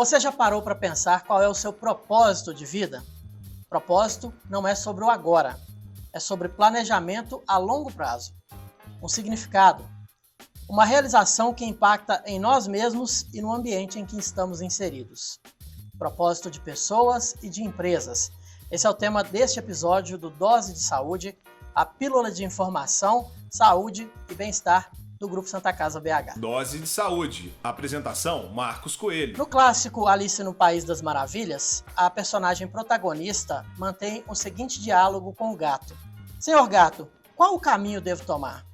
Você já parou para pensar qual é o seu propósito de vida? Propósito não é sobre o agora, é sobre planejamento a longo prazo. Um significado, uma realização que impacta em nós mesmos e no ambiente em que estamos inseridos. Propósito de pessoas e de empresas. Esse é o tema deste episódio do Dose de Saúde, a pílula de informação, saúde e bem-estar do Grupo Santa Casa BH. Dose de Saúde. Apresentação, Marcos Coelho. No clássico Alice no País das Maravilhas, a personagem protagonista mantém o seguinte diálogo com o gato. Senhor gato, qual o caminho devo tomar?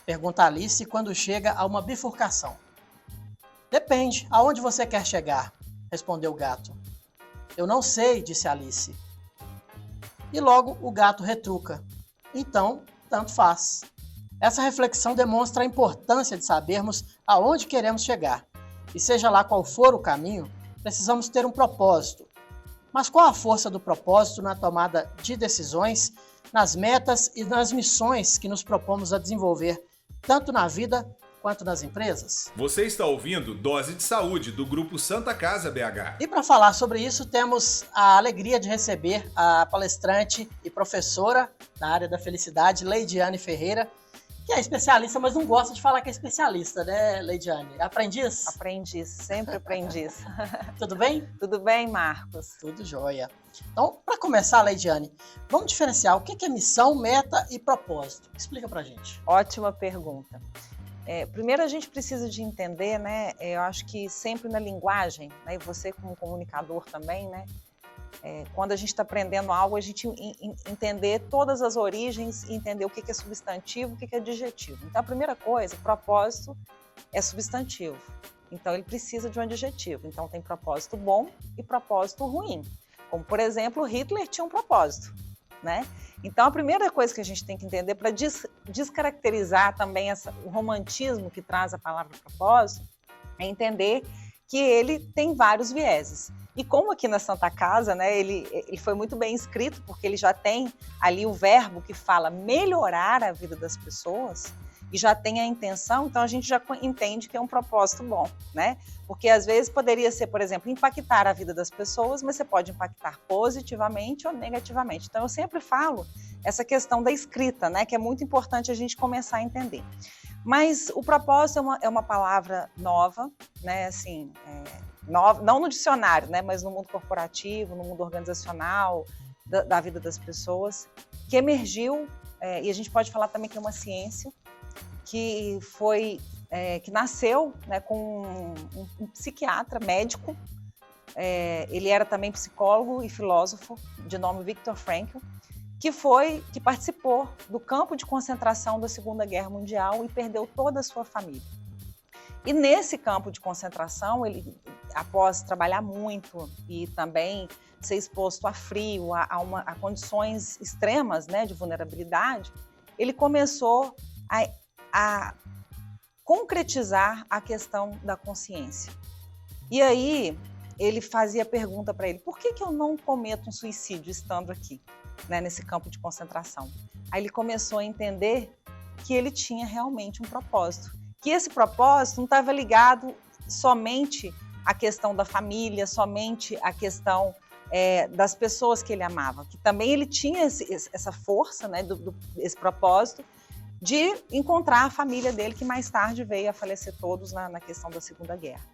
Pergunta Alice quando chega a uma bifurcação. Depende, aonde você quer chegar? Respondeu o gato. Eu não sei, disse Alice. E logo o gato retruca. Então, tanto faz. Essa reflexão demonstra a importância de sabermos aonde queremos chegar. E seja lá qual for o caminho, precisamos ter um propósito. Mas qual a força do propósito na tomada de decisões, nas metas e nas missões que nos propomos a desenvolver, tanto na vida quanto nas empresas? Você está ouvindo Dose de Saúde, do Grupo Santa Casa BH. E para falar sobre isso, temos a alegria de receber a palestrante e professora na área da felicidade, Leidiane Ferreira, que é especialista, mas não gosta de falar que é especialista, né, Leidiane? Aprendiz? Aprendiz, sempre aprendiz. Tudo bem? Tudo bem, Marcos? Tudo jóia. Então, para começar, Leidiane, vamos diferenciar o que é missão, meta e propósito. Explica pra gente. Ótima pergunta. Primeiro a gente precisa de entender, né, eu acho que sempre na linguagem, né, e você como comunicador também, né, quando a gente está aprendendo algo, a gente entender todas as origens e entender o que é substantivo, o que é adjetivo. Então, a primeira coisa, propósito é substantivo. Então, ele precisa de um adjetivo. Então, tem propósito bom e propósito ruim. Como, por exemplo, Hitler tinha um propósito, né? Então, a primeira coisa que a gente tem que entender para descaracterizar também o romantismo que traz a palavra propósito é entender que ele tem vários vieses. E como aqui na Santa Casa, né, ele foi muito bem escrito, porque ele já tem ali o verbo que fala melhorar a vida das pessoas, e já tem a intenção, então a gente já entende que é um propósito bom, né? Porque às vezes poderia ser, por exemplo, impactar a vida das pessoas, mas você pode impactar positivamente ou negativamente. Então eu sempre falo essa questão da escrita, né, que é muito importante a gente começar a entender. Mas o propósito é uma palavra nova, né, assim, nova, não no dicionário, né, mas no mundo corporativo, no mundo organizacional, da vida das pessoas, que emergiu, e a gente pode falar também que é uma ciência, que nasceu, né, com um psiquiatra, médico, ele era também psicólogo e filósofo, de nome Viktor Frankl, que participou do campo de concentração da Segunda Guerra Mundial e perdeu toda a sua família. E nesse campo de concentração, ele, após trabalhar muito e também ser exposto a frio, a condições extremas, né, de vulnerabilidade, ele começou a concretizar a questão da consciência. E aí, ele fazia a pergunta para ele, por que eu não cometo um suicídio estando aqui, né, nesse campo de concentração? Aí ele começou a entender que ele tinha realmente um propósito, que esse propósito não estava ligado somente à questão da família, somente à questão das pessoas que ele amava, que também ele tinha essa força, né, esse propósito, de encontrar a família dele, que mais tarde veio a falecer todos na questão da Segunda Guerra.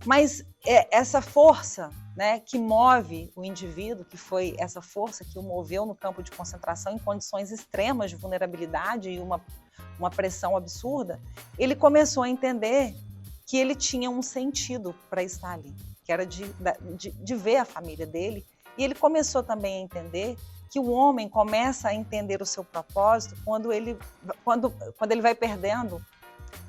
Mas essa força, né, que move o indivíduo, que foi essa força que o moveu no campo de concentração em condições extremas de vulnerabilidade e uma pressão absurda, ele começou a entender que ele tinha um sentido para estar ali, que era de ver a família dele, e ele começou também a entender que o homem começa a entender o seu propósito quando ele vai perdendo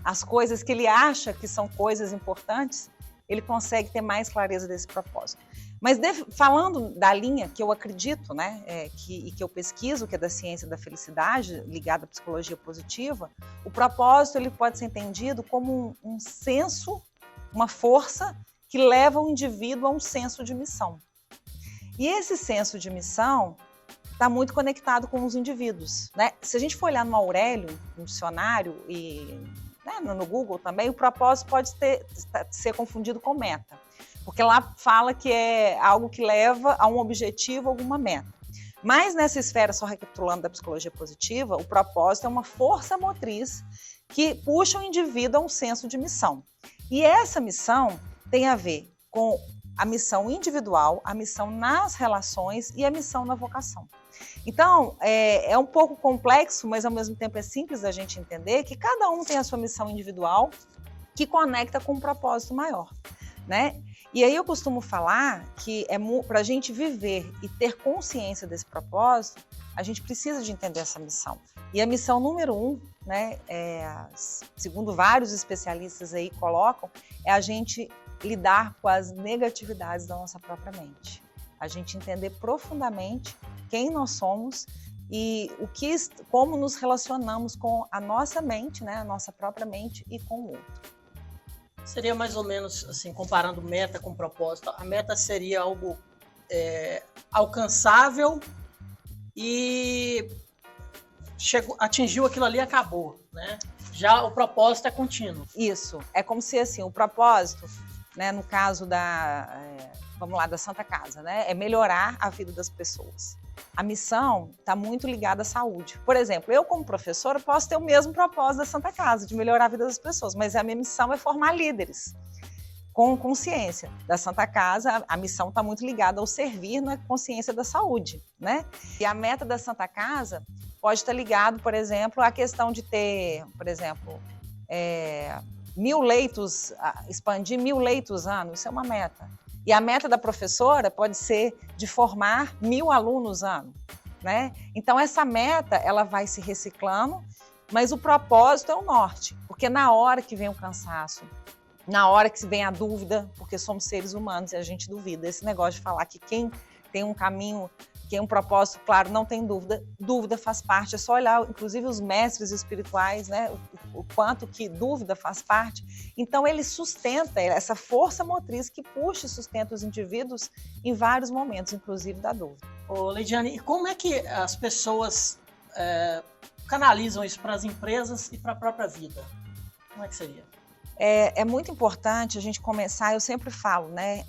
as coisas que ele acha que são coisas importantes, ele consegue ter mais clareza desse propósito. Mas falando da linha que eu acredito, né, que eu pesquiso, que é da ciência da felicidade, ligada à psicologia positiva, o propósito ele pode ser entendido como um senso, uma força que leva o indivíduo a um senso de missão. E esse senso de missão está muito conectado com os indivíduos, né? Se a gente for olhar no Aurélio, no dicionário e, né, no Google também, o propósito pode ser confundido com meta. porque lá fala que é algo que leva a um objetivo, alguma meta. Mas nessa esfera, só recapitulando da psicologia positiva, o propósito é uma força motriz que puxa o indivíduo a um senso de missão. E essa missão tem a ver com a missão individual, a missão nas relações e a missão na vocação. Então, é um pouco complexo, mas ao mesmo tempo é simples da gente entender que cada um tem a sua missão individual que conecta com um propósito maior, né? E aí eu costumo falar que para a gente viver e ter consciência desse propósito, a gente precisa de entender essa missão. E a missão número 1, né, segundo vários especialistas aí colocam, é a gente lidar com as negatividades da nossa própria mente. A gente entender profundamente quem nós somos e como nos relacionamos com a nossa mente, né, a nossa própria mente e com o outro. Seria mais ou menos assim, comparando meta com propósito, a meta seria algo alcançável e atingiu aquilo ali e acabou, né? Já o propósito é contínuo. Isso, é como se assim, o propósito, né, no caso da Santa Casa, né, é melhorar a vida das pessoas. A missão está muito ligada à saúde. Por exemplo, eu como professora posso ter o mesmo propósito da Santa Casa, de melhorar a vida das pessoas, mas a minha missão é formar líderes com consciência. Da Santa Casa, a missão está muito ligada ao servir na consciência da saúde, né? E a meta da Santa Casa pode estar ligado, por exemplo, à questão de ter, por exemplo, 1.000 leitos, expandir 1.000 leitos ano, isso é uma meta. E a meta da professora pode ser de formar 1.000 alunos ano, né? Então, essa meta, ela vai se reciclando, mas o propósito é o norte, porque na hora que vem o cansaço, na hora que vem a dúvida, porque somos seres humanos e a gente duvida, esse negócio de falar que quem tem um caminho, quem tem um propósito claro, não tem dúvida, dúvida faz parte, é só olhar, inclusive os mestres espirituais, né, o quanto que dúvida faz parte. Então ele sustenta essa força motriz que puxa e sustenta os indivíduos em vários momentos, inclusive da dúvida. Ô, Leidiane, e como é que as pessoas canalizam isso para as empresas e para a própria vida? Como é que seria? É muito importante a gente começar, eu sempre falo, né,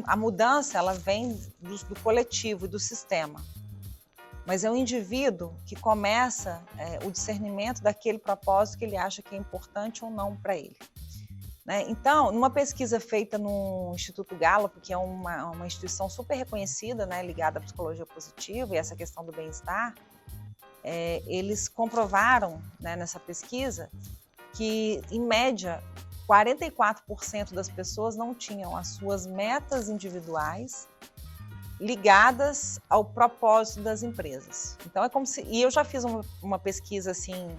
a mudança ela vem do coletivo e do sistema, mas é o indivíduo que começa o discernimento daquele propósito que ele acha que é importante ou não para ele, né? Então, numa pesquisa feita no Instituto Gallup, que é uma instituição super reconhecida, né, ligada à psicologia positiva e essa questão do bem-estar, eles comprovaram, né, nessa pesquisa que, em média, 44% das pessoas não tinham as suas metas individuais ligadas ao propósito das empresas. Então, é como se... E eu já fiz uma pesquisa, assim,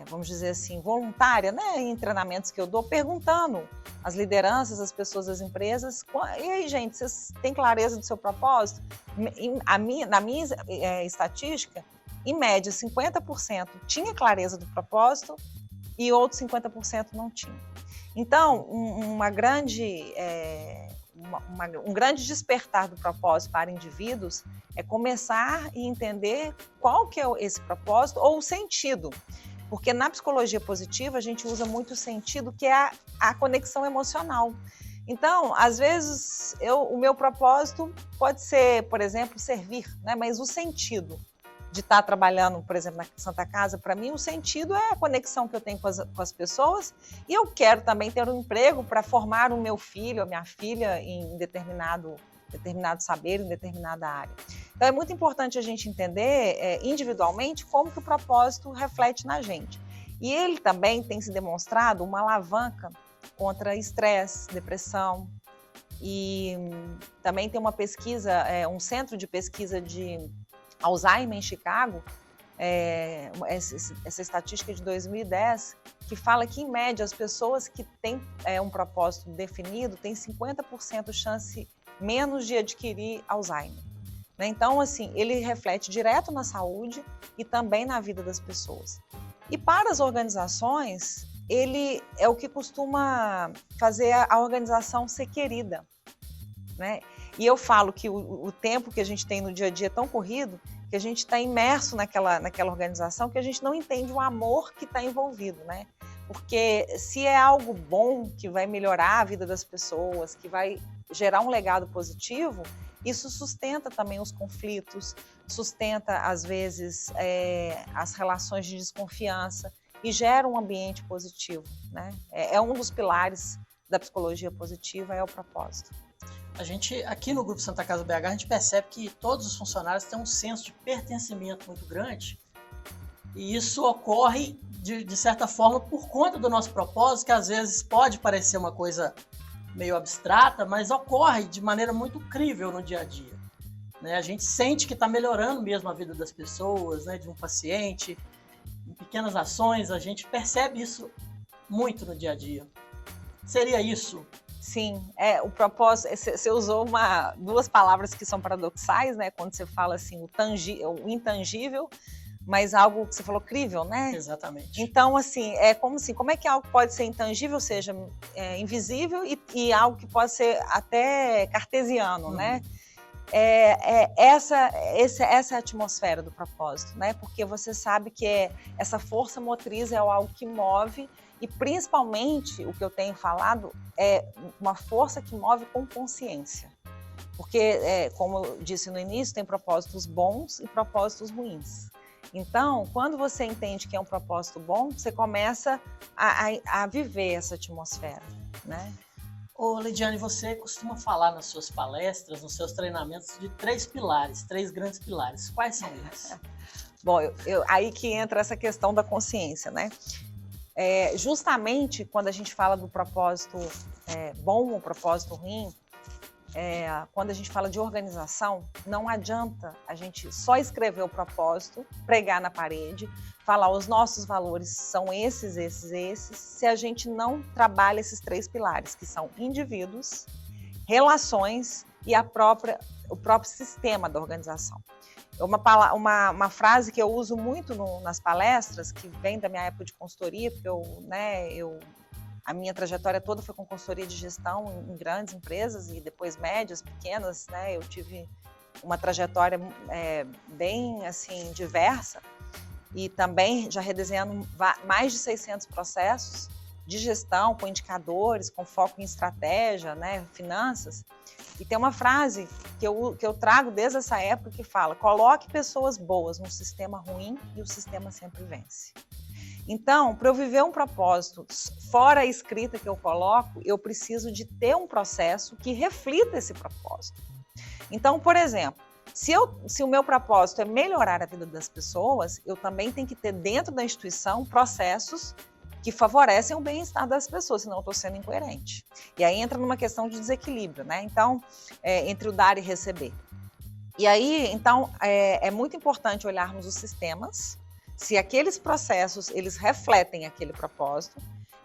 vamos dizer assim, voluntária, né, em treinamentos que eu dou, perguntando às lideranças, às pessoas das empresas, e aí, gente, vocês têm clareza do seu propósito? Na minha estatística, em média, 50% tinha clareza do propósito, e outros 50% não tinham. Então, um grande despertar do propósito para indivíduos é começar e entender qual que é esse propósito ou o sentido. Porque na psicologia positiva a gente usa muito o sentido, que é a conexão emocional. Então, às vezes, o meu propósito pode ser, por exemplo, servir, né? Mas o sentido de estar trabalhando, por exemplo, na Santa Casa, para mim o sentido é a conexão que eu tenho com as pessoas, e eu quero também ter um emprego para formar o meu filho, a minha filha em determinado saber, em determinada área. Então é muito importante a gente entender individualmente como que o propósito reflete na gente. E ele também tem se demonstrado uma alavanca contra estresse, depressão, e também tem uma pesquisa, um centro de pesquisa de Alzheimer em Chicago, essa estatística de 2010, que fala que, em média, as pessoas que têm um propósito definido têm 50% chance menos de adquirir Alzheimer, né? Então, assim, ele reflete direto na saúde e também na vida das pessoas. E para as organizações, ele é o que costuma fazer a organização ser querida, né? E eu falo que o tempo que a gente tem no dia a dia é tão corrido que a gente está imerso naquela organização que a gente não entende o amor que está envolvido, né? Porque se é algo bom que vai melhorar a vida das pessoas, que vai gerar um legado positivo, isso sustenta também os conflitos, sustenta, às vezes, as relações de desconfiança e gera um ambiente positivo, né? É um dos pilares da psicologia positiva, é o propósito. A gente, aqui no Grupo Santa Casa BH, a gente percebe que todos os funcionários têm um senso de pertencimento muito grande, e isso ocorre, de certa forma, por conta do nosso propósito, que às vezes pode parecer uma coisa meio abstrata, mas ocorre de maneira muito crível no dia a dia, né? A gente sente que está melhorando mesmo a vida das pessoas, né? De um paciente, em pequenas ações, a gente percebe isso muito no dia a dia. Seria isso? Sim, o propósito, você usou duas palavras que são paradoxais, né? Quando você fala assim, o intangível, mas algo que você falou crível, né? Exatamente. Então, assim, como é que algo pode ser intangível, ou seja, invisível, e algo que pode ser até cartesiano, né? Essa é a atmosfera do propósito, né? Porque você sabe que essa força motriz é algo que move, e principalmente, o que eu tenho falado, é uma força que move com consciência. Porque, como eu disse no início, tem propósitos bons e propósitos ruins. Então, quando você entende que é um propósito bom, você começa a viver essa atmosfera, né? Ô, Lidiane, você costuma falar nas suas palestras, nos seus treinamentos, de 3 pilares, 3 grandes pilares. Quais são eles? Bom, aí que entra essa questão da consciência, né? Justamente quando a gente fala do propósito bom ou propósito ruim, quando a gente fala de organização, não adianta a gente só escrever o propósito, pregar na parede, falar os nossos valores são esses, se a gente não trabalha esses 3 pilares, que são indivíduos, relações e o próprio sistema da organização. Uma frase que eu uso muito nas palestras, que vem da minha época de consultoria, porque a minha trajetória toda foi com consultoria de gestão em grandes empresas e depois médias, pequenas, né? Eu tive uma trajetória bem assim diversa, e também já redesenhando mais de 600 processos de gestão com indicadores, com foco em estratégia, né? Finanças. E tem uma frase que eu trago desde essa época que fala: coloque pessoas boas num sistema ruim e o sistema sempre vence. Então, para eu viver um propósito fora a escrita que eu coloco, eu preciso de ter um processo que reflita esse propósito. Então, por exemplo, se o meu propósito é melhorar a vida das pessoas, eu também tenho que ter dentro da instituição processos que favorecem o bem-estar das pessoas, senão eu estou sendo incoerente. E aí entra numa questão de desequilíbrio, né? Então, entre o dar e receber. E aí, então, é muito importante olharmos os sistemas, se aqueles processos, eles refletem aquele propósito,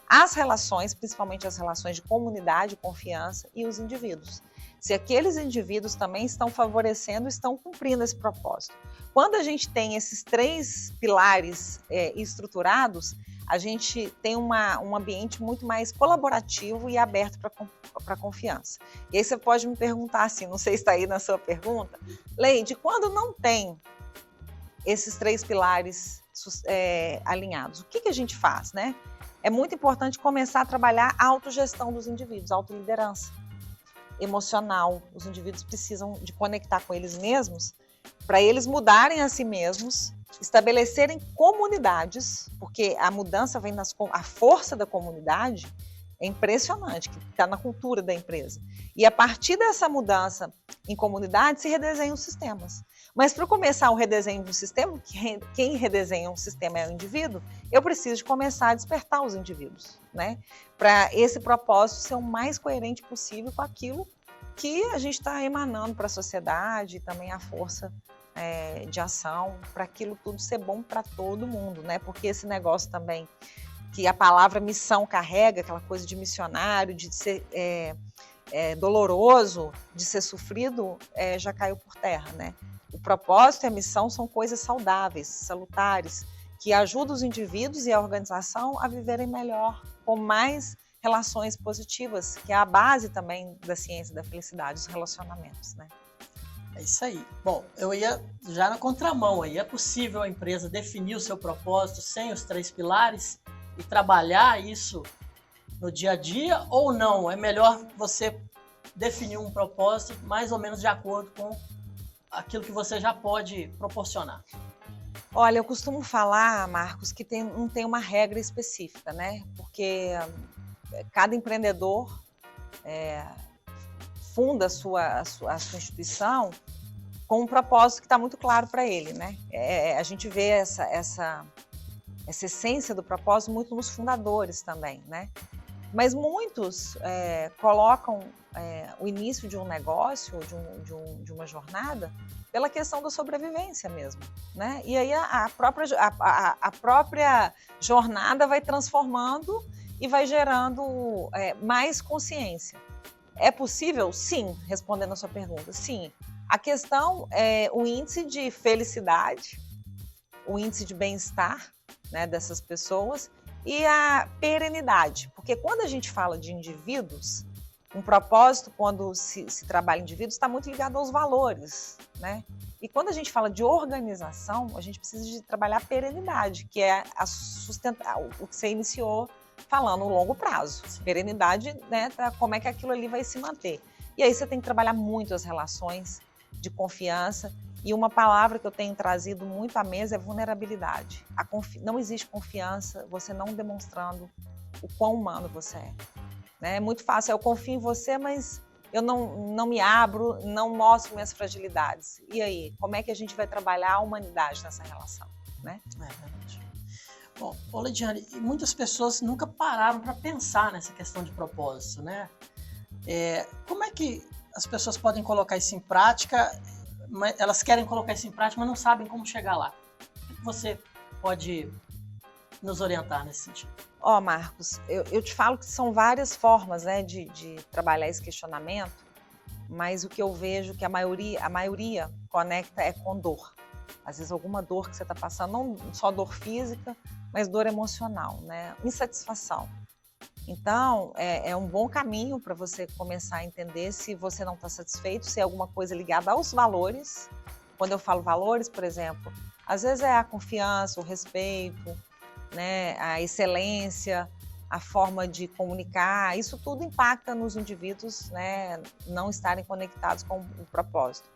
as relações, principalmente as relações de comunidade, confiança, e os indivíduos. Se aqueles indivíduos também estão favorecendo, estão cumprindo esse propósito. Quando a gente tem esses 3 pilares estruturados, a gente tem um ambiente muito mais colaborativo e aberto para a confiança. E aí você pode me perguntar assim, não sei se está aí na sua pergunta, Leide, quando não tem esses 3 pilares alinhados, o que a gente faz, né? É muito importante começar a trabalhar a autogestão dos indivíduos, a autoliderança emocional. Os indivíduos precisam de conectar com eles mesmos para eles mudarem a si mesmos, estabelecerem comunidades, porque a mudança vem a força da comunidade é impressionante, que está na cultura da empresa. E a partir dessa mudança em comunidade se redesenham os sistemas. Mas para começar o redesenho do sistema, quem redesenha um sistema é o indivíduo, eu preciso de começar a despertar os indivíduos, né? Para esse propósito ser o mais coerente possível com aquilo que a gente está emanando para a sociedade e também a força de ação, para aquilo tudo ser bom para todo mundo, né? Porque esse negócio também que a palavra missão carrega, aquela coisa de missionário, de ser doloroso, de ser sofrido, já caiu por terra, né? O propósito e a missão são coisas saudáveis, salutares, que ajudam os indivíduos e a organização a viverem melhor, com mais relações positivas, que é a base também da ciência da felicidade, os relacionamentos, né? É isso aí. Bom, eu ia já na contramão aí. É possível a empresa definir o seu propósito sem os 3 pilares? e trabalhar isso no dia a dia, ou não? É melhor você definir um propósito mais ou menos de acordo com aquilo que você já pode proporcionar? Olha, eu costumo falar, Marcos, que não tem uma regra específica, né? Porque cada empreendedor funda a sua instituição com um propósito que está muito claro para ele, né? A gente vê essa essência do propósito muito nos fundadores também, né? Mas muitos colocam o início de um negócio, de uma jornada, pela questão da sobrevivência mesmo, né? E aí a própria jornada vai transformando e vai gerando mais consciência. É possível? Sim, respondendo a sua pergunta, sim. A questão é o índice de felicidade, o índice de bem-estar, né, dessas pessoas e a perenidade. Porque quando a gente fala de indivíduos, um propósito, quando se trabalha em indivíduos, está muito ligado aos valores, né? E quando a gente fala de organização, a gente precisa de trabalhar a perenidade, que é o que você iniciou falando, o longo prazo. Perenidade, né, como é que aquilo ali vai se manter. E aí você tem que trabalhar muito as relações de confiança. E uma palavra que eu tenho trazido muito à mesa é vulnerabilidade. Não existe confiança você não demonstrando o quão humano você é. É muito fácil, eu confio em você, mas eu não me abro, não mostro minhas fragilidades. E aí, como é que a gente vai trabalhar a humanidade nessa relação? Né? É verdade. Bom, Lidiane, muitas pessoas nunca pararam para pensar nessa questão de propósito, né? Como é que as pessoas podem colocar isso em prática? Elas querem colocar isso em prática, mas não sabem como chegar lá. O que você pode nos orientar nesse sentido? Marcos, eu te falo que são várias formas, né, de trabalhar esse questionamento, mas o que eu vejo que a maioria conecta com dor. Às vezes alguma dor que você está passando, não só dor física, mas dor emocional, né? Insatisfação. Então, é um bom caminho para você começar a entender se você não está satisfeito, se é alguma coisa ligada aos valores. Quando eu falo valores, por exemplo, às vezes é a confiança, o respeito, né, a excelência, a forma de comunicar, isso tudo impacta nos indivíduos, né, não estarem conectados com o propósito.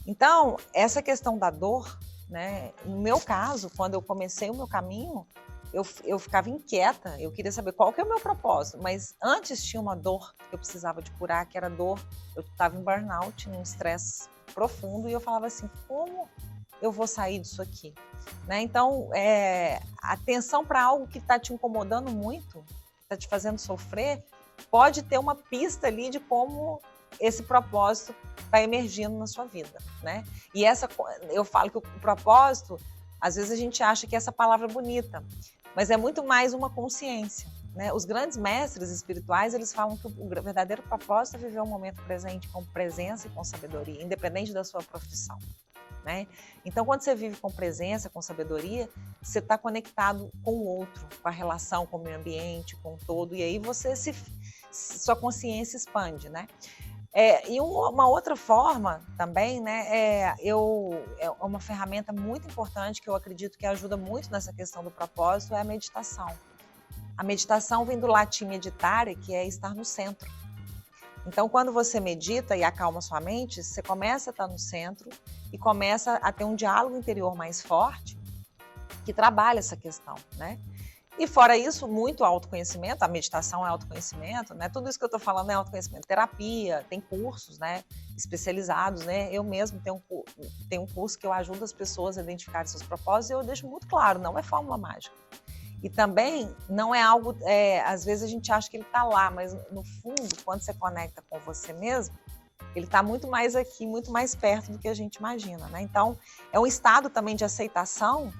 Então, essa questão da dor, né, no meu caso, quando eu comecei o meu caminho, eu ficava inquieta, eu queria saber qual que é o meu propósito, mas antes tinha uma dor que eu precisava de curar, que era dor, eu estava em burnout, num estresse profundo, e eu falava assim, como eu vou sair disso aqui? Né? Então, atenção para algo que está te incomodando muito, está te fazendo sofrer, pode ter uma pista ali de como esse propósito está emergindo na sua vida. Né? E eu falo que o propósito, às vezes a gente acha que essa palavra é bonita, mas é muito mais uma consciência. Né? Os grandes mestres espirituais, eles falam que o verdadeiro propósito é viver o momento presente com presença e com sabedoria, independente da sua profissão. Né? Então, quando você vive com presença, com sabedoria, você está conectado com o outro, com a relação com o meio ambiente, com o todo, e aí sua consciência expande. Né? E uma outra forma também, né, é uma ferramenta muito importante que eu acredito que ajuda muito nessa questão do propósito, é a meditação. A meditação vem do latim meditare, que é estar no centro. Então, quando você medita e acalma sua mente, você começa a estar no centro e começa a ter um diálogo interior mais forte que trabalha essa questão, né? E fora isso, muito autoconhecimento, a meditação é autoconhecimento, né? Tudo isso que eu estou falando é autoconhecimento. Terapia, tem cursos, né, especializados, né? Eu mesmo tenho um curso que eu ajudo as pessoas a identificarem seus propósitos e eu deixo muito claro, não é fórmula mágica. E também não é algo, às vezes a gente acha que ele está lá, mas no fundo, quando você conecta com você mesmo, ele está muito mais aqui, muito mais perto do que a gente imagina, né? Então, é um estado também de aceitação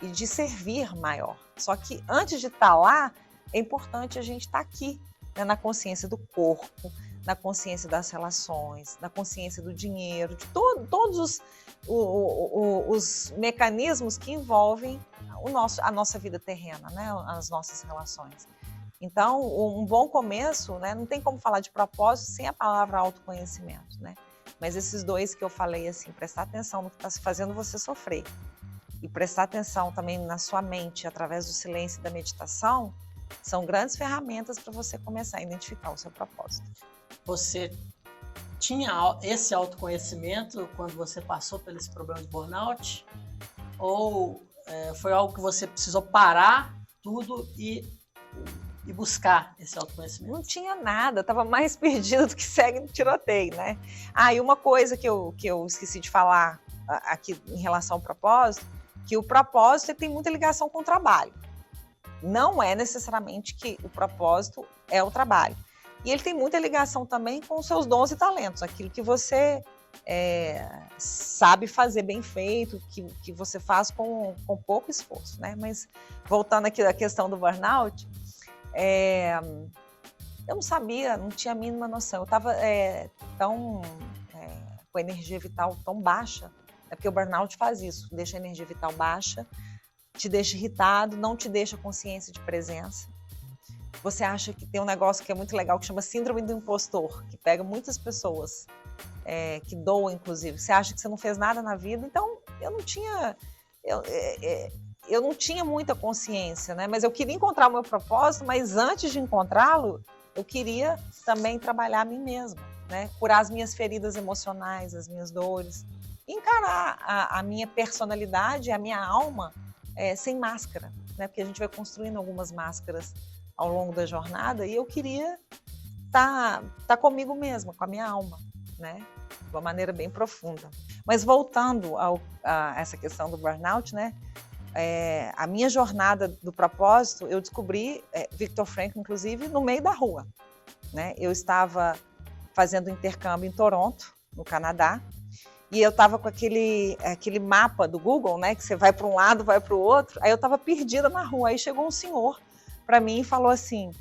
e de servir maior. Só que antes de estar lá, é importante a gente estar aqui, né? Na consciência do corpo, na consciência das relações, na consciência do dinheiro, de todos os mecanismos que envolvem a nossa vida terrena, né? As nossas relações. Então, um bom começo, né? Não tem como falar de propósito sem a palavra autoconhecimento, né? Mas esses dois que eu falei, assim, prestar atenção no que está fazendo você sofrer. e prestar atenção também na sua mente através do silêncio e da meditação, são grandes ferramentas para você começar a identificar o seu propósito. Você tinha esse autoconhecimento quando você passou por esse problema de burnout? Ou foi algo que você precisou parar tudo e buscar esse autoconhecimento? Não tinha nada, estava mais perdida do que segue no tiroteio, né? E uma coisa que eu esqueci de falar aqui em relação ao propósito, que o propósito tem muita ligação com o trabalho. Não é necessariamente que o propósito é o trabalho. E ele tem muita ligação também com os seus dons e talentos, aquilo que você sabe fazer bem feito, que você faz com pouco esforço, né? Mas voltando aqui à questão do burnout, eu não sabia, não tinha a mínima noção. Eu estava com a energia vital tão baixa, porque o burnout faz isso, deixa a energia vital baixa, te deixa irritado, não te deixa consciência de presença. Você acha que tem um negócio que é muito legal, que chama síndrome do impostor, que pega muitas pessoas, que doam, inclusive. Você acha que você não fez nada na vida, então eu não tinha muita consciência, né? Mas eu queria encontrar o meu propósito, mas antes de encontrá-lo, eu queria também trabalhar a mim mesma, né? Curar as minhas feridas emocionais, as minhas dores, encarar a minha personalidade, a minha alma sem máscara, né? Porque a gente vai construindo algumas máscaras ao longo da jornada e eu queria estar comigo mesma, com a minha alma, né? De uma maneira bem profunda. Mas voltando a essa questão do burnout, né? A minha jornada do propósito, eu descobri Viktor Frankl, inclusive, no meio da rua, né? Eu estava fazendo intercâmbio em Toronto, no Canadá, e eu estava com aquele mapa do Google, né? Que você vai para um lado, vai para o outro. Aí eu estava perdida na rua. Aí chegou um senhor para mim e falou assim,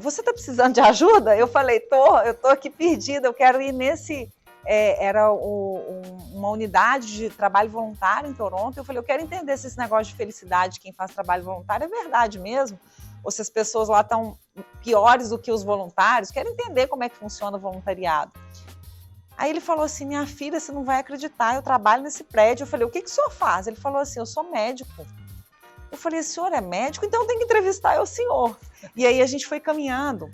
você está precisando de ajuda? Eu falei, eu tô aqui perdida, eu quero ir nesse... era uma unidade de trabalho voluntário em Toronto. Eu falei, eu quero entender se esse negócio de felicidade, quem faz trabalho voluntário, é verdade mesmo, ou se as pessoas lá estão piores do que os voluntários. Quero entender como é que funciona o voluntariado. Aí ele falou assim, minha filha, você não vai acreditar, eu trabalho nesse prédio. Eu falei, o que o senhor faz? Ele falou assim, eu sou médico. Eu falei, o senhor é médico? Então tem que entrevistar o senhor. E aí a gente foi caminhando,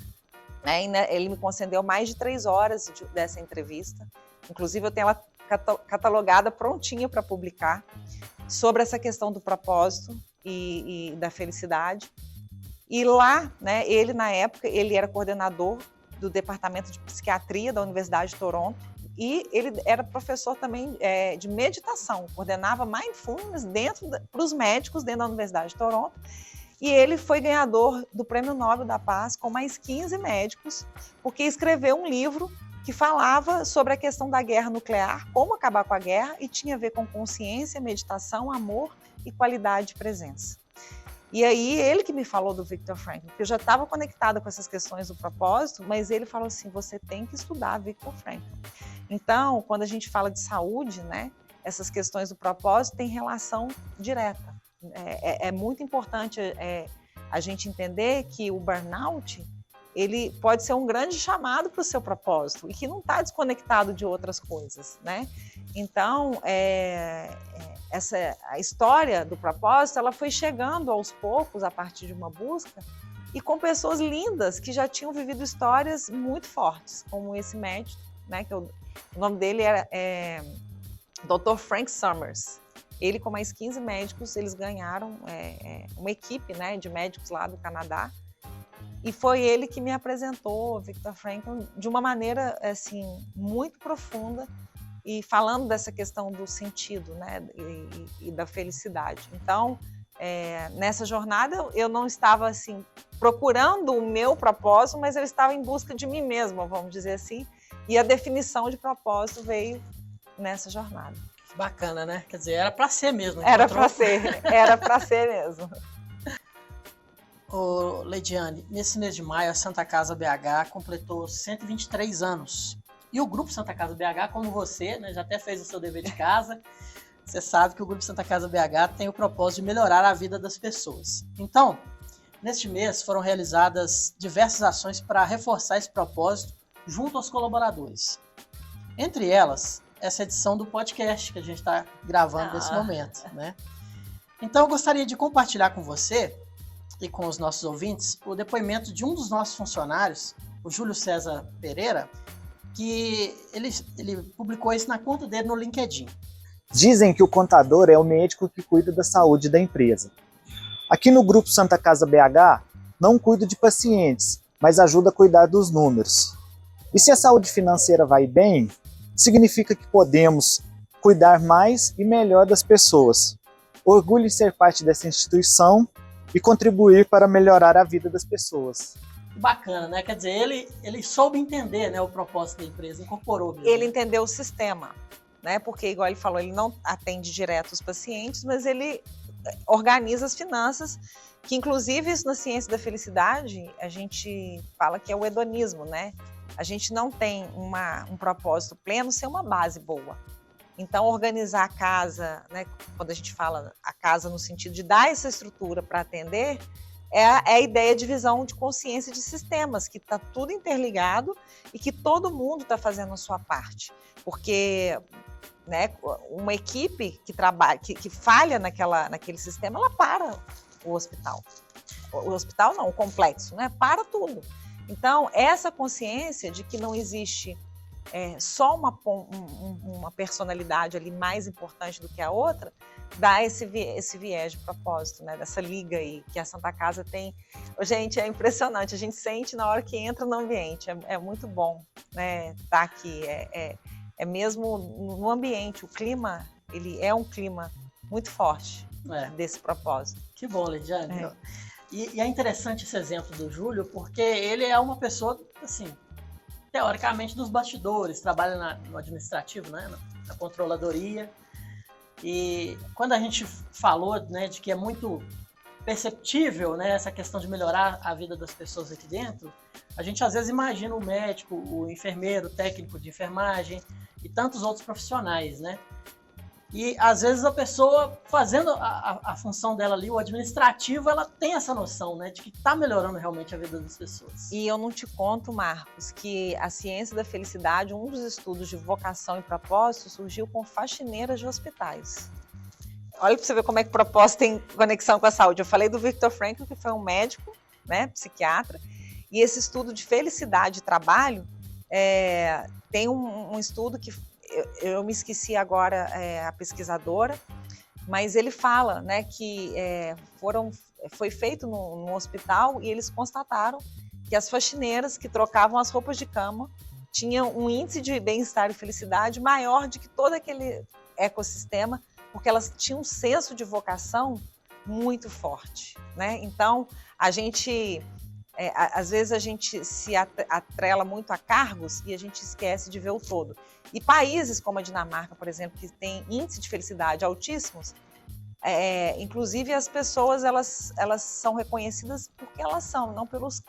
né? Ele me concedeu mais de 3 horas dessa entrevista. Inclusive eu tenho ela catalogada, prontinha para publicar, sobre essa questão do propósito e da felicidade. E lá, né, ele na época, ele era coordenador do Departamento de Psiquiatria da Universidade de Toronto e ele era professor também de meditação, coordenava mindfulness para os médicos dentro da Universidade de Toronto. E ele foi ganhador do Prêmio Nobel da Paz com mais 15 médicos, porque escreveu um livro que falava sobre a questão da guerra nuclear, como acabar com a guerra, e tinha a ver com consciência, meditação, amor e qualidade de presença. E aí ele que me falou do Viktor Frankl, porque eu já estava conectada com essas questões do propósito, mas ele falou assim, você tem que estudar Viktor Frankl. Então, quando a gente fala de saúde, né, essas questões do propósito têm relação direta. É muito importante a gente entender que o burnout, ele pode ser um grande chamado para o seu propósito e que não está desconectado de outras coisas, né? Então, a história do propósito, ela foi chegando aos poucos a partir de uma busca e com pessoas lindas que já tinham vivido histórias muito fortes, como esse médico, né? O nome dele era Dr. Frank Summers. Ele com mais 15 médicos, eles ganharam uma equipe, né, de médicos lá do Canadá. E foi ele que me apresentou Viktor Frankl de uma maneira assim, muito profunda e falando dessa questão do sentido, né, e da felicidade. Então, nessa jornada, eu não estava assim, procurando o meu propósito, mas eu estava em busca de mim mesma, vamos dizer assim. E a definição de propósito veio nessa jornada. Bacana, né? Quer dizer, era para ser mesmo. Era para ser mesmo. Ô, Leidiane, nesse mês de maio, a Santa Casa BH completou 123 anos. E o Grupo Santa Casa BH, como você, né, já até fez o seu dever de casa, você sabe que o Grupo Santa Casa BH tem o propósito de melhorar a vida das pessoas. Então, neste mês foram realizadas diversas ações para reforçar esse propósito junto aos colaboradores. Entre elas, essa edição do podcast que a gente está gravando nesse momento, né? Então eu gostaria de compartilhar com você e com os nossos ouvintes o depoimento de um dos nossos funcionários, o Júlio César Pereira, que ele publicou isso na conta dele no LinkedIn. Dizem que o contador é o médico que cuida da saúde da empresa. Aqui no Grupo Santa Casa BH, não cuido de pacientes, mas ajuda a cuidar dos números. E se a saúde financeira vai bem, significa que podemos cuidar mais e melhor das pessoas. Orgulho em ser parte dessa instituição e contribuir para melhorar a vida das pessoas. Bacana, né? Quer dizer, ele soube entender, né, o propósito da empresa, incorporou mesmo. Ele entendeu o sistema, né? Porque, igual ele falou, ele não atende direto os pacientes, mas ele organiza as finanças, que inclusive isso na ciência da felicidade, a gente fala que é o hedonismo, né? A gente não tem um propósito pleno sem uma base boa. Então, organizar a casa, né, quando a gente fala a casa no sentido de dar essa estrutura para atender, é a ideia de visão de consciência de sistemas, que está tudo interligado e que todo mundo está fazendo a sua parte. Porque, né, uma equipe que trabalha, que falha naquele sistema, ela para o hospital. O hospital não, o complexo, né? Para tudo. Então, essa consciência de que não existe só uma personalidade ali mais importante do que a outra, dá esse viés de propósito, né? Dessa liga aí que a Santa Casa tem. Gente, é impressionante, a gente sente na hora que entra no ambiente, é muito bom, né? Tá aqui, é mesmo no ambiente, o clima, ele é um clima muito forte desse propósito. Que bom, Lidiane. E é interessante esse exemplo do Júlio, porque ele é uma pessoa, assim, teoricamente dos bastidores, trabalha no administrativo, né, na controladoria. E quando a gente falou, né, de que é muito perceptível, né, essa questão de melhorar a vida das pessoas aqui dentro, a gente às vezes imagina o médico, o enfermeiro, o técnico de enfermagem e tantos outros profissionais, né? E às vezes a pessoa fazendo a função dela ali, o administrativo, ela tem essa noção, né, de que está melhorando realmente a vida das pessoas. E eu não te conto, Marcos, que a ciência da felicidade, um dos estudos de vocação e propósito, surgiu com faxineiras de hospitais. Olha para você ver como é que o propósito tem conexão com a saúde. Eu falei do Viktor Frankl, que foi um médico, né, psiquiatra, e esse estudo de felicidade e trabalho, tem um estudo que eu me esqueci agora a pesquisadora, mas ele fala, né, que foi feito no hospital e eles constataram que as faxineiras que trocavam as roupas de cama tinham um índice de bem-estar e felicidade maior do que todo aquele ecossistema, porque elas tinham um senso de vocação muito forte, né? Então, a gente... às vezes a gente se atrela muito a cargos e a gente esquece de ver o todo. E países como a Dinamarca, por exemplo, que tem índice de felicidade altíssimos, inclusive as pessoas elas são reconhecidas porque elas são, não pelos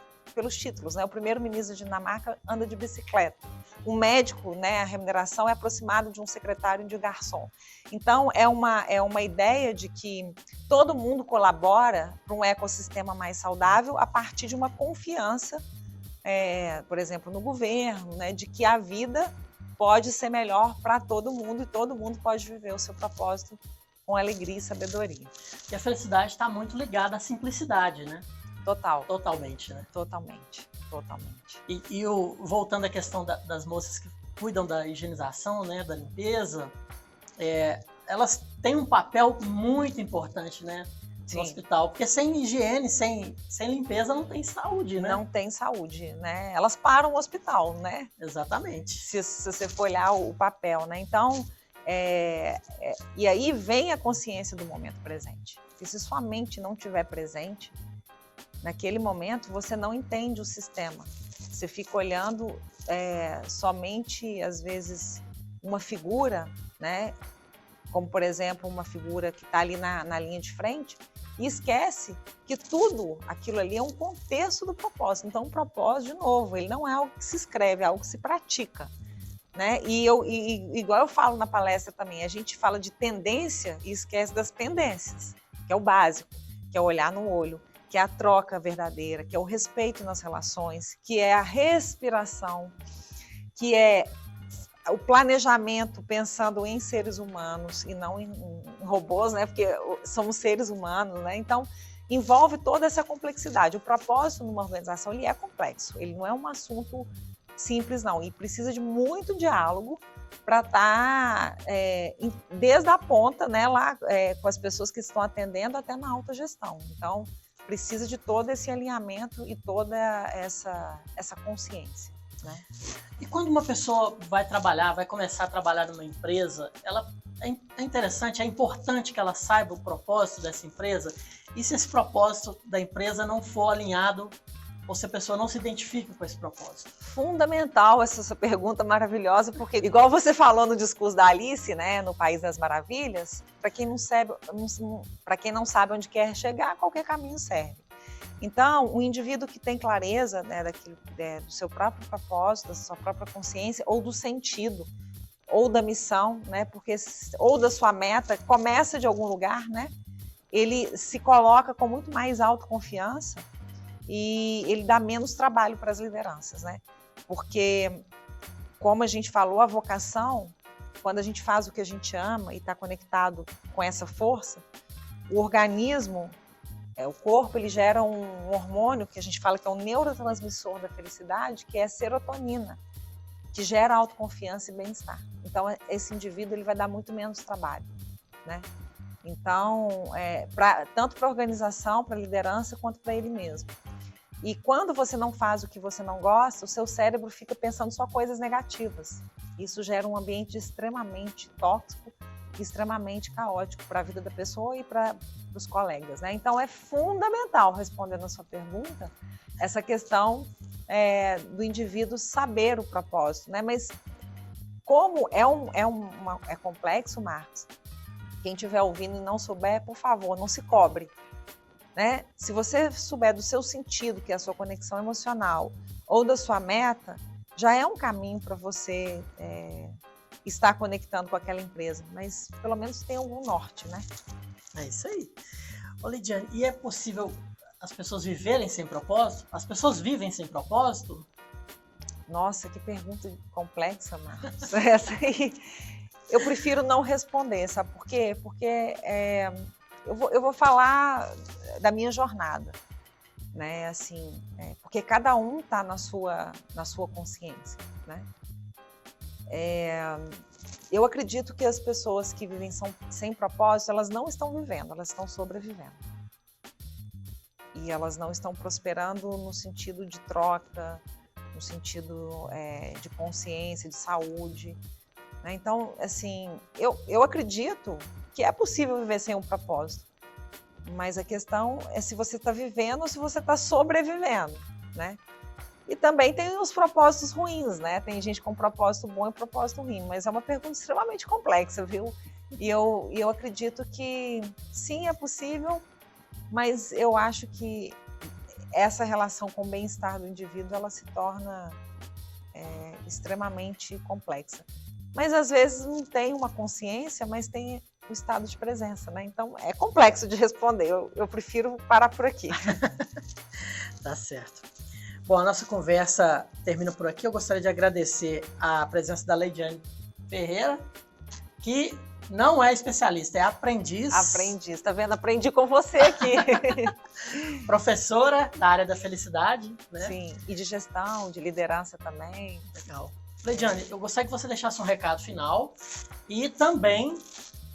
títulos, né? O primeiro-ministro da Dinamarca anda de bicicleta. O médico, né, a remuneração é aproximada de um secretário de garçom. Então, é uma ideia de que todo mundo colabora para um ecossistema mais saudável a partir de uma confiança, por exemplo, no governo, né, de que a vida pode ser melhor para todo mundo e todo mundo pode viver o seu propósito com alegria e sabedoria. E a felicidade está muito ligada à simplicidade, né? Totalmente, né? Totalmente. E voltando à questão das moças que cuidam da higienização, né, da limpeza, elas têm um papel muito importante, né, no hospital, porque sem higiene, sem limpeza não tem saúde, né? Não tem saúde, né? Elas param o hospital, né? Exatamente. Se você for olhar o papel, né? Então, e aí vem a consciência do momento presente. Porque se sua mente não estiver presente, naquele momento você não entende o sistema. Você fica olhando somente, às vezes, uma figura, né? Como, por exemplo, uma figura que está ali na linha de frente, e esquece que tudo aquilo ali é um contexto do propósito. Então, o propósito, de novo, ele não é algo que se escreve, é algo que se pratica, né? E igual eu falo na palestra também, a gente fala de tendência e esquece das pendências, que é o básico, que é olhar no olho, que é a troca verdadeira, que é o respeito nas relações, que é a respiração, que é o planejamento pensando em seres humanos e não em robôs, né? Porque somos seres humanos, né? Então, envolve toda essa complexidade. O propósito numa organização, ele é complexo, ele não é um assunto simples, não, e precisa de muito diálogo para estar desde a ponta, né, lá com as pessoas que estão atendendo até na alta gestão. Então, precisa de todo esse alinhamento e toda essa consciência, né? E quando uma pessoa vai começar a trabalhar numa empresa, é interessante, é importante que ela saiba o propósito dessa empresa, e se esse propósito da empresa não for alinhado, ou se a pessoa não se identifica com esse propósito? Fundamental essa sua pergunta maravilhosa, porque igual você falou no discurso da Alice, né, no País das Maravilhas, para quem não sabe onde quer chegar, qualquer caminho serve. Então, o indivíduo que tem clareza, né, do seu próprio propósito, da sua própria consciência, ou do sentido, ou da missão, né, ou da sua meta, começa de algum lugar, né, ele se coloca com muito mais autoconfiança e ele dá menos trabalho para as lideranças, né? Porque, como a gente falou, a vocação, quando a gente faz o que a gente ama e está conectado com essa força, o organismo, o corpo, ele gera um hormônio que a gente fala que é um neurotransmissor da felicidade, que é a serotonina, que gera autoconfiança e bem-estar. Então, esse indivíduo ele vai dar muito menos trabalho, né? Então, tanto para a organização, para a liderança, quanto para ele mesmo. E quando você não faz o que você não gosta, o seu cérebro fica pensando só coisas negativas. Isso gera um ambiente extremamente tóxico, extremamente caótico para a vida da pessoa e para os colegas, né? Então, é fundamental, respondendo a sua pergunta, essa questão do indivíduo saber o propósito, né? Mas como é complexo, Marcos, quem estiver ouvindo e não souber, por favor, não se cobre, né? Se você souber do seu sentido, que é a sua conexão emocional, ou da sua meta, já é um caminho para você estar conectando com aquela empresa, mas pelo menos tem algum norte, né? É isso aí. Ô, Lidiane, e é possível as pessoas viverem sem propósito? As pessoas vivem sem propósito? Nossa, que pergunta complexa, Marcos. Essa aí, eu prefiro não responder, sabe por quê? Porque eu vou falar da minha jornada, né? Assim, porque cada um está na sua consciência, né? Eu acredito que as pessoas que vivem sem propósito, elas não estão vivendo, elas estão sobrevivendo. E elas não estão prosperando no sentido de troca, no sentido de consciência, de saúde, né? Então, assim, eu acredito que é possível viver sem um propósito, mas a questão é se você está vivendo ou se você está sobrevivendo, né? E também tem os propósitos ruins, né? Tem gente com propósito bom e propósito ruim, mas é uma pergunta extremamente complexa, viu? E eu acredito que sim, é possível, mas eu acho que essa relação com o bem-estar do indivíduo, ela se torna extremamente complexa. Mas às vezes não tem uma consciência, mas tem o estado de presença, né? Então é complexo de responder, eu prefiro parar por aqui. Tá certo. Bom, a nossa conversa termina por aqui. Eu gostaria de agradecer a presença da Lidiane Ferreira, que não é especialista, é aprendiz. Aprendiz, tá vendo? Aprendi com você aqui. Professora da área da felicidade, né? Sim, e de gestão, de liderança também. Legal. Lidiane, eu gostaria que você deixasse um recado final e também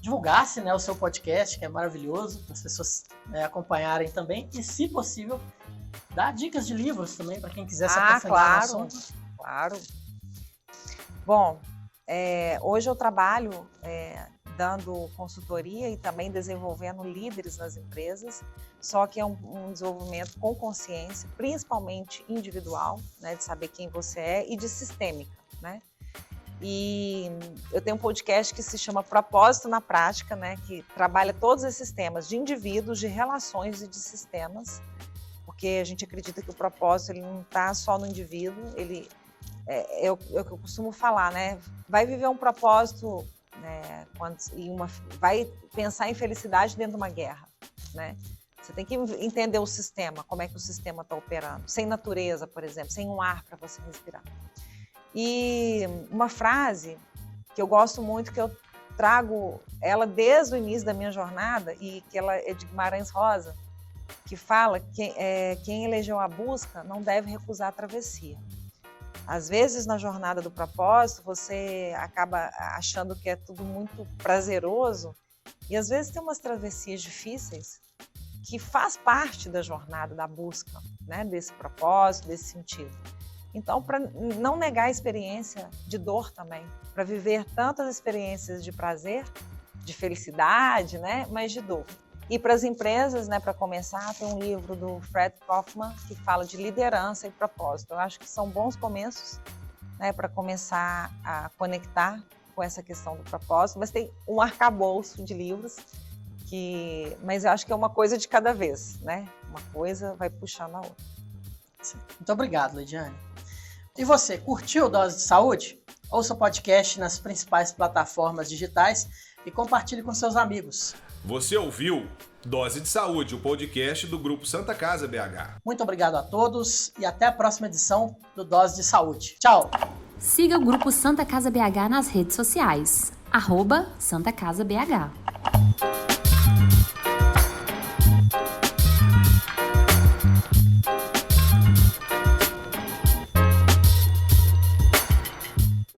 divulgasse, né, o seu podcast, que é maravilhoso, para as pessoas acompanharem também, e, se possível, dar dicas de livros também para quem quiser se aprofundar no assunto. Claro. Bom, hoje eu trabalho dando consultoria e também desenvolvendo líderes nas empresas, só que é um desenvolvimento com consciência, principalmente individual, né, de saber quem você é, e de sistêmica, né? E eu tenho um podcast que se chama Propósito na Prática, né, que trabalha todos esses temas de indivíduos, de relações e de sistemas, porque a gente acredita que o propósito ele não está só no indivíduo, ele é o que eu costumo falar, né? Vai viver um propósito, né, vai pensar em felicidade dentro de uma guerra, né? Você tem que entender o sistema, como é que o sistema está operando, sem natureza, por exemplo, sem um ar para você respirar. E uma frase que eu gosto muito, que eu trago ela desde o início da minha jornada, e que ela é de Guimarães Rosa, que fala que quem elegeu a busca não deve recusar a travessia. Às vezes, na jornada do propósito, você acaba achando que é tudo muito prazeroso, e às vezes tem umas travessias difíceis que faz parte da jornada, da busca, né, desse propósito, desse sentido. Então, para não negar a experiência de dor também, para viver tantas experiências de prazer, de felicidade, né, mas de dor. E para as empresas, né, para começar, tem um livro do Fred Kaufman que fala de liderança e propósito. Eu acho que são bons começos, né, para começar a conectar com essa questão do propósito, mas tem um arcabouço de livros, mas eu acho que é uma coisa de cada vez, né? Uma coisa vai puxando a outra. Muito obrigado, Leidiane. E você, curtiu Dose de Saúde? Ouça o podcast nas principais plataformas digitais e compartilhe com seus amigos. Você ouviu Dose de Saúde, o podcast do Grupo Santa Casa BH. Muito obrigado a todos e até a próxima edição do Dose de Saúde. Tchau! Siga o Grupo Santa Casa BH nas redes sociais, @SantaCasaBH.